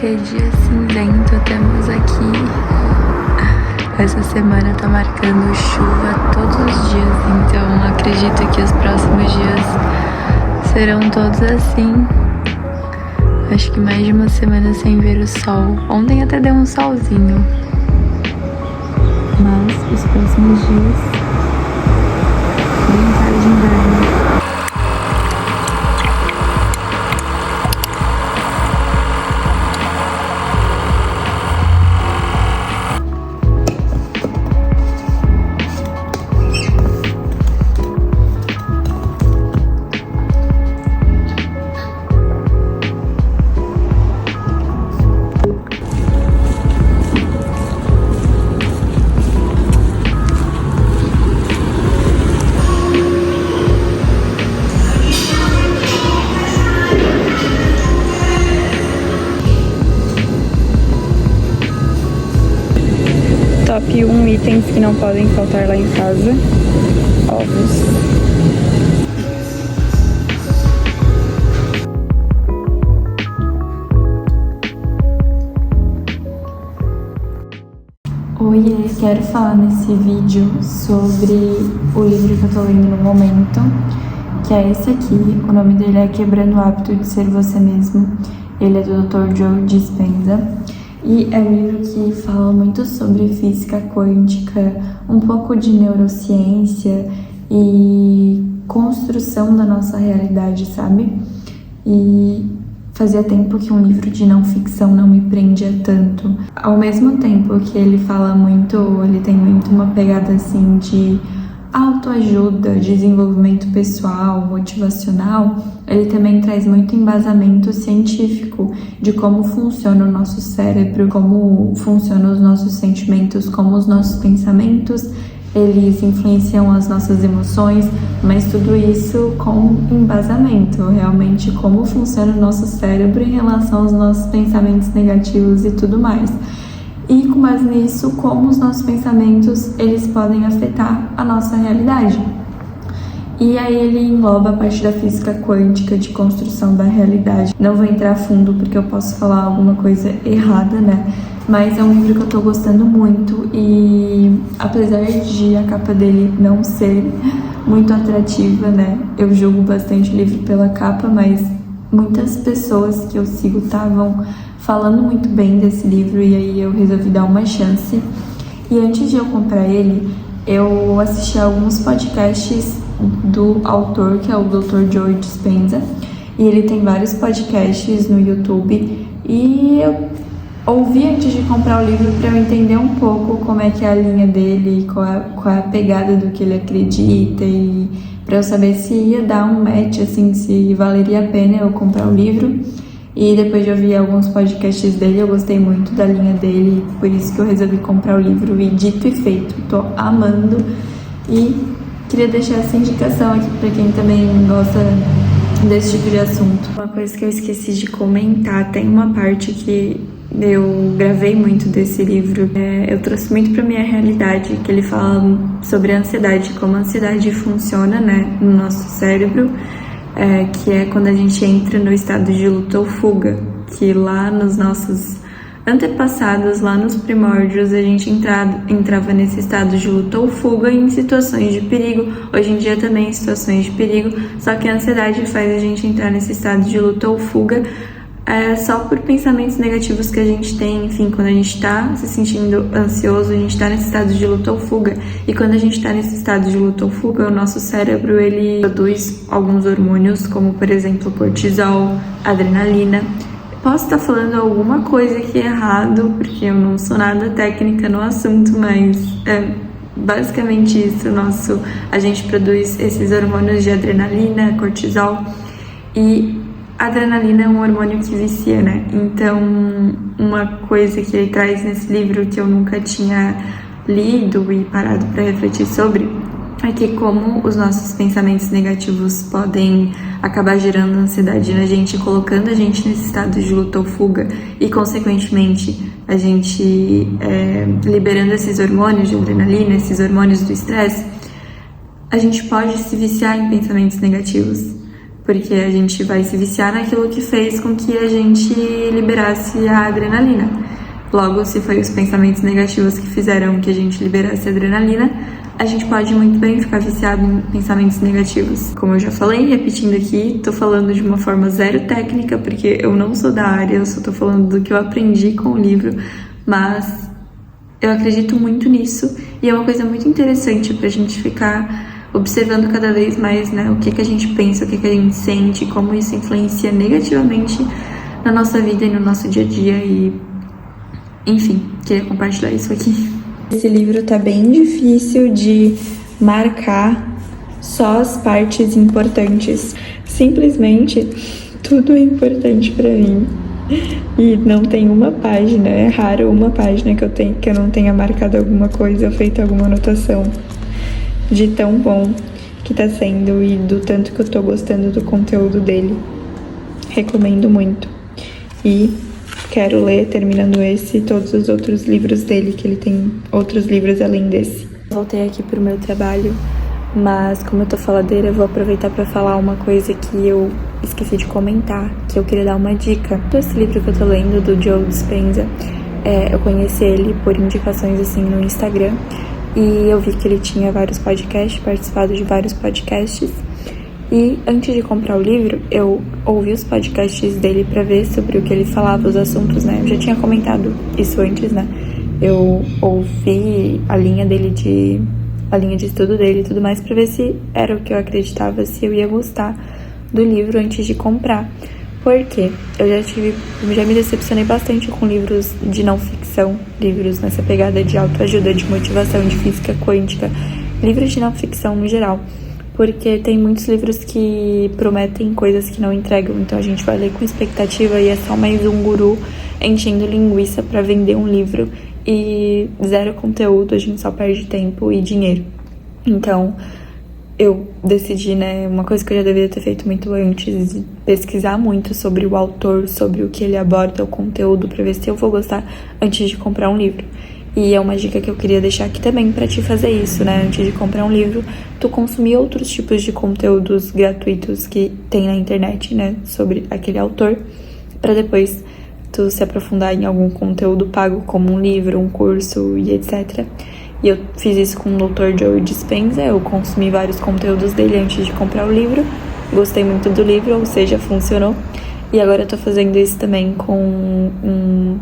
Que dia cinzento temos aqui. Essa semana tá marcando chuva todos os dias, então acredito que os próximos dias serão todos assim. Acho que mais de uma semana sem ver o sol. Ontem até deu um solzinho, mas os próximos dias bem cara de inverno. Top 1 itens que não podem faltar lá em casa: ovos. Oiê, quero falar nesse vídeo sobre o livro que eu tô lendo no momento, que é esse aqui. O nome dele é Quebrando o Hábito de Ser Você Mesmo. Ele é do Dr. Joe Dispenza. E é um livro que fala muito sobre física quântica, um pouco de neurociência e construção da nossa realidade, sabe? E fazia tempo que um livro de não ficção não me prendia tanto. Ao mesmo tempo que ele fala muito, ele tem muito uma pegada assim de autoajuda, desenvolvimento pessoal, motivacional, ele também traz muito embasamento científico de como funciona o nosso cérebro, como funcionam os nossos sentimentos, como os nossos pensamentos, eles influenciam as nossas emoções, mas tudo isso com embasamento, realmente como funciona o nosso cérebro em relação aos nossos pensamentos negativos e tudo mais. E com base nisso, como os nossos pensamentos, eles podem afetar a nossa realidade. E aí ele engloba a parte da física quântica, de construção da realidade. Não vou entrar a fundo porque eu posso falar alguma coisa errada, né? Mas é um livro que eu tô gostando muito e apesar de a capa dele não ser muito atrativa, né? Eu julgo bastante o livro pela capa, mas muitas pessoas que eu sigo estavam falando muito bem desse livro e aí eu resolvi dar uma chance. E antes de eu comprar ele, eu assisti a alguns podcasts do autor, que é o Dr. Joe Dispenza, e ele tem vários podcasts no YouTube, e eu ouvi antes de comprar o livro para eu entender um pouco como é que é a linha dele, qual é a pegada do que ele acredita, e para eu saber se ia dar um match, assim, se valeria a pena eu comprar o livro. E depois de ouvir alguns podcasts dele, eu gostei muito da linha dele, por isso que eu resolvi comprar o livro, e dito e feito, tô amando. E queria deixar essa indicação aqui para quem também gosta desse tipo de assunto. Uma coisa que eu esqueci de comentar, tem uma parte que eu gravei muito desse livro, eu trouxe muito para minha realidade, que ele fala sobre a ansiedade, como a ansiedade funciona, né, no nosso cérebro, que é quando a gente entra no estado de luta ou fuga, que lá nos nossos antepassados, lá nos primórdios, a gente entrava nesse estado de luta ou fuga em situações de perigo, hoje em dia também em situações de perigo, só que a ansiedade faz a gente entrar nesse estado de luta ou fuga só por pensamentos negativos que a gente tem, enfim, quando a gente tá se sentindo ansioso, a gente tá nesse estado de luta ou fuga, e quando a gente tá nesse estado de luta ou fuga, o nosso cérebro, ele produz alguns hormônios, como por exemplo cortisol, adrenalina. Posso estar falando alguma coisa aqui errado, porque eu não sou nada técnica no assunto, mas é basicamente isso, a gente produz esses hormônios de adrenalina, cortisol, e a adrenalina é um hormônio que vicia, né? Então, uma coisa que ele traz nesse livro que eu nunca tinha lido e parado para refletir sobre é que como os nossos pensamentos negativos podem acabar gerando ansiedade na gente, colocando a gente nesse estado de luta ou fuga e, consequentemente, a gente liberando esses hormônios de adrenalina, esses hormônios do estresse, a gente pode se viciar em pensamentos negativos. porque a gente vai se viciar naquilo que fez com que a gente liberasse a adrenalina. Logo, se foi os pensamentos negativos que fizeram que a gente liberasse a adrenalina, a gente pode muito bem ficar viciado em pensamentos negativos. Como eu já falei, repetindo aqui, tô falando de uma forma zero técnica, porque eu não sou da área, eu só tô falando do que eu aprendi com o livro, mas eu acredito muito nisso e é uma coisa muito interessante pra gente ficar observando cada vez mais, né, o que a gente pensa, o que a gente sente, como isso influencia negativamente na nossa vida e no nosso dia a dia e, enfim, queria compartilhar isso aqui. Esse livro tá bem difícil de marcar só as partes importantes. Simplesmente tudo é importante pra mim. E não tem uma página, é raro uma página que eu não tenha marcado alguma coisa ou feito alguma anotação. De tão bom que tá sendo e do tanto que eu tô gostando do conteúdo dele. Recomendo muito. E quero ler, terminando esse, todos os outros livros dele, que ele tem outros livros além desse. Voltei aqui pro meu trabalho, mas como eu tô faladeira, eu vou aproveitar pra falar uma coisa que eu esqueci de comentar, que eu queria dar uma dica. Esse livro que eu tô lendo, do Joe Dispenza, eu conheci ele por indicações assim no Instagram, e eu vi que ele tinha vários podcasts, participado de vários podcasts. E antes de comprar o livro, eu ouvi os podcasts dele pra ver sobre o que ele falava, os assuntos, né? Eu já tinha comentado isso antes, né? Eu ouvi a linha de estudo dele e tudo mais pra ver se era o que eu acreditava, se eu ia gostar do livro antes de comprar. Porque eu já me decepcionei bastante com livros de não ficção, livros nessa pegada de autoajuda, de motivação, de física quântica, livros de não ficção no geral. Porque tem muitos livros que prometem coisas que não entregam, então a gente vai ler com expectativa e é só mais um guru enchendo linguiça pra vender um livro e zero conteúdo, a gente só perde tempo e dinheiro. Então, eu decidi, né, uma coisa que eu já deveria ter feito muito antes, de pesquisar muito sobre o autor, sobre o que ele aborda, o conteúdo, pra ver se eu vou gostar antes de comprar um livro. E é uma dica que eu queria deixar aqui também pra te fazer isso, né? Antes de comprar um livro, tu consumir outros tipos de conteúdos gratuitos que tem na internet, né? Sobre aquele autor, pra depois tu se aprofundar em algum conteúdo pago, como um livro, um curso e etc. E eu fiz isso com o Dr. Joe Dispenza, eu consumi vários conteúdos dele antes de comprar o livro. Gostei muito do livro, ou seja, funcionou. E agora eu tô fazendo isso também com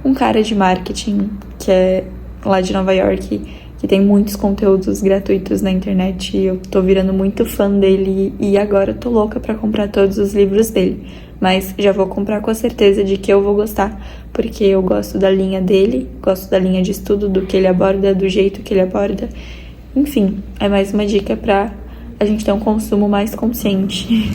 um cara de marketing que é lá de Nova York, que tem muitos conteúdos gratuitos na internet e eu tô virando muito fã dele e agora eu tô louca pra comprar todos os livros dele. Mas já vou comprar com a certeza de que eu vou gostar, porque eu gosto da linha dele, gosto da linha de estudo, do que ele aborda, do jeito que ele aborda. Enfim, é mais uma dica pra a gente ter um consumo mais consciente.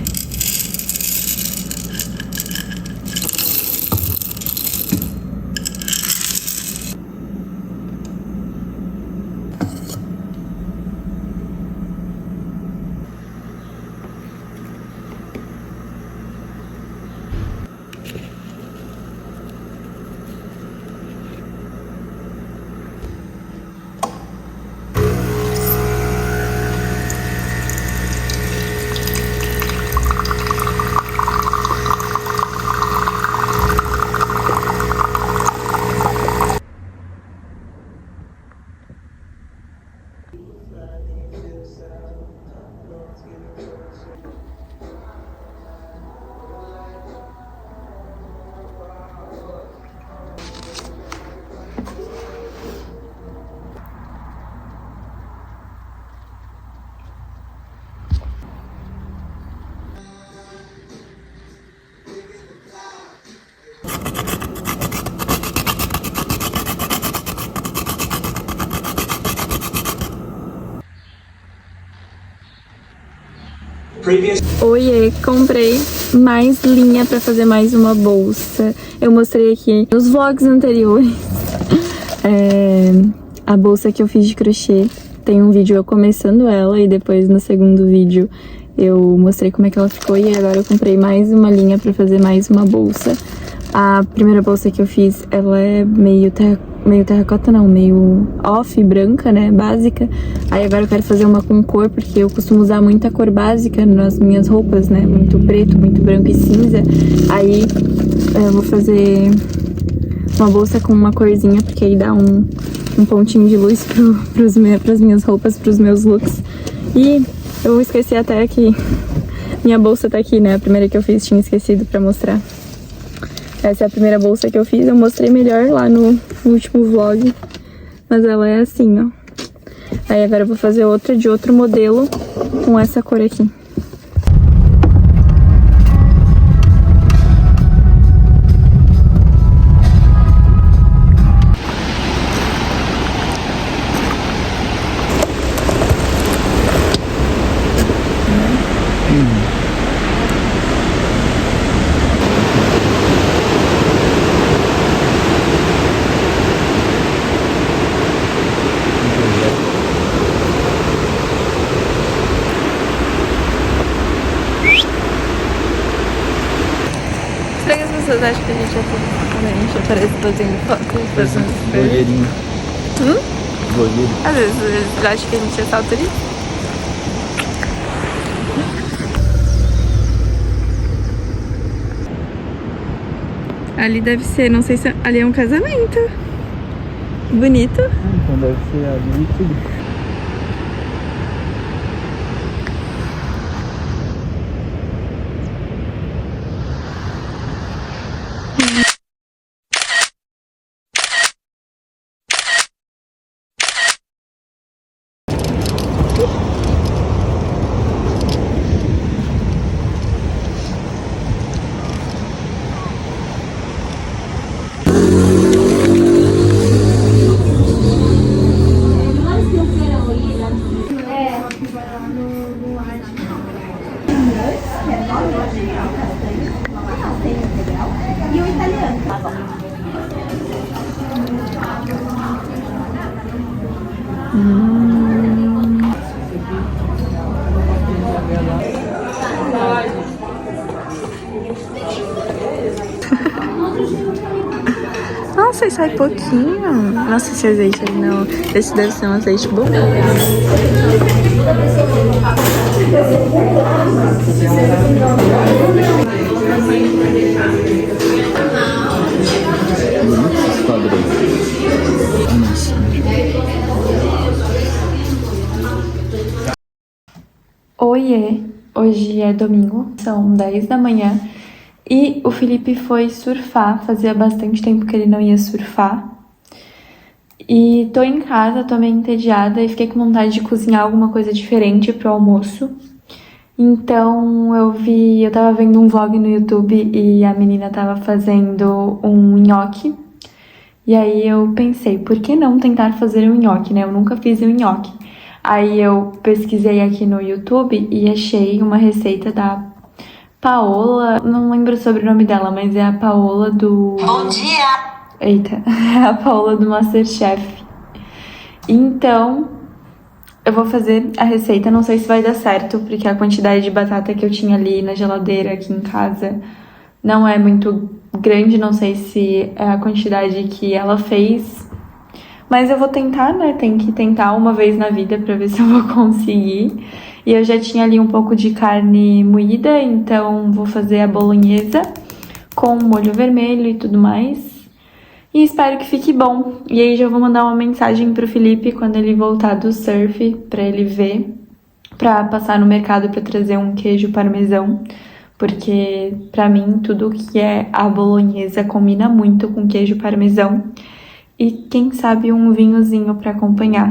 Oiê, comprei mais linha pra fazer mais uma bolsa. Eu mostrei aqui nos vlogs anteriores a bolsa que eu fiz de crochê. Tem um vídeo eu começando ela e depois no segundo vídeo eu mostrei como é que ela ficou. E agora eu comprei mais uma linha pra fazer mais uma bolsa. A primeira bolsa que eu fiz, ela é meio meio terracota não, meio off, branca, né, básica. Aí agora eu quero fazer uma com cor, porque eu costumo usar muita cor básica nas minhas roupas, né, muito preto, muito branco e cinza. Aí eu vou fazer uma bolsa com uma corzinha, porque aí dá um pontinho de luz pras minhas roupas, pros meus looks. E eu esqueci até que minha bolsa tá aqui, né, a primeira que eu fiz tinha esquecido pra mostrar. Essa é a primeira bolsa que eu fiz, eu mostrei melhor lá no último vlog, mas ela é assim, ó. Aí agora eu vou fazer outra de outro modelo com essa cor aqui. Será que as pessoas acham que a gente é tudo quando a gente aparece fazendo foto? Fazendo Blogueirinho. Blogueiro. Às vezes eles acham que a gente é só turista. Ali deve ser, não sei se ali é um casamento. Bonito. Então deve ser ali e tudo. Nossa, sai pouquinho. Nossa, esse azeite aí não. Esse deve ser um azeite bom. Oiê, hoje é domingo, são 10 da manhã e o Felipe foi surfar, fazia bastante tempo que ele não ia surfar. E tô em casa, tô meio entediada e fiquei com vontade de cozinhar alguma coisa diferente pro almoço. Então eu tava vendo um vlog no YouTube e a menina tava fazendo um nhoque. E aí eu pensei, por que não tentar fazer um nhoque, né? Eu nunca fiz um nhoque. Aí eu pesquisei aqui no YouTube e achei uma receita da Paola, não lembro o sobrenome dela, mas é a Paola do... Bom dia! Eita, é a Paola do MasterChef. Então, eu vou fazer a receita, não sei se vai dar certo, porque a quantidade de batata que eu tinha ali na geladeira aqui em casa não é muito grande, não sei se é a quantidade que ela fez. Mas eu vou tentar, né? Tem que tentar uma vez na vida pra ver se eu vou conseguir. E eu já tinha ali um pouco de carne moída, então vou fazer a bolonhesa com molho vermelho e tudo mais. E espero que fique bom. E aí já vou mandar uma mensagem pro Felipe quando ele voltar do surf, pra ele ver, pra passar no mercado pra trazer um queijo parmesão. Porque pra mim tudo que é a bolonhesa combina muito com queijo parmesão. E quem sabe um vinhozinho pra acompanhar.